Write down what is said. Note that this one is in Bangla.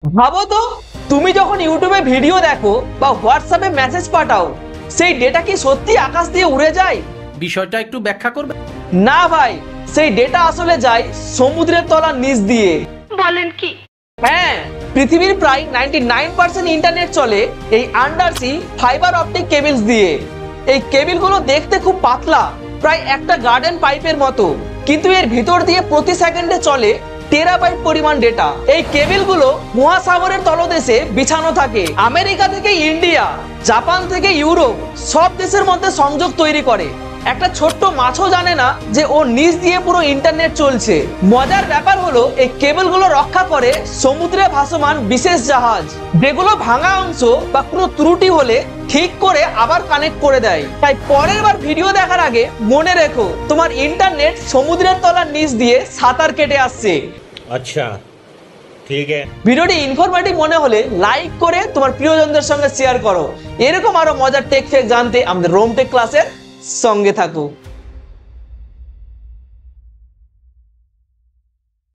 ভাবো তো, তুমি যখন ইউটিউবে ভিডিও দেখো বা হোয়াটসঅ্যাপে মেসেজ পাঠাও, সেই ডেটা কি সত্যি আকাশ দিয়ে উড়ে যায়? বিষয়টা একটু ব্যাখ্যা করবে? না ভাই, সেই ডেটা আসলে যায় সমুদ্রের তলার নিচ দিয়ে। বলেন কি? হ্যাঁ, পৃথিবীর প্রায় 99% ইন্টারনেট চলে এই আন্ডারসি ফাইবার অপটিক কেবলস দিয়ে। এই কেবলগুলো দেখতে খুব পাতলা, প্রায় একটা গার্ডেন পাইপের মতো, কিন্তু এর ভিতর দিয়ে প্রতি সেকেন্ডে চলে টেরাবাইট পরিমাণ ডেটা। এই কেবলগুলো মহাসাগরের তলদেশে বিছানো থাকে। আমেরিকা থেকে ইন্ডিয়া, জাপান থেকে ইউরোপ, সব দেশের মধ্যে সংযোগ তৈরি করে। একটা ছোট্ট মাছও জানে না যে ওর নিচ দিয়ে পুরো ইন্টারনেট চলছে। মজার ব্যাপার হলো এই কেবলগুলো রক্ষা করে সমুদ্রে ভাসমান বিশেষ জাহাজ, যেগুলো ভাঙা অংশ বা কোনো ত্রুটি হলে ঠিক করে আবার কানেক্ট করে দেয়। তাই পরের বার ভিডিও দেখার আগে মনে রেখো, তোমার ইন্টারনেট সমুদ্রের তলার নিচ দিয়ে সাঁতার কেটে আসছে। अच्छा ठीक है। ভিডিওটি ইনফরমেটিভ মনে হলে লাইক করে তোমার প্রিয়জনদের সঙ্গে শেয়ার করো। এরকম আরো মজার টেক ফেক জানতে আমাদের রোম টেক ক্লাসের সঙ্গে থাকো।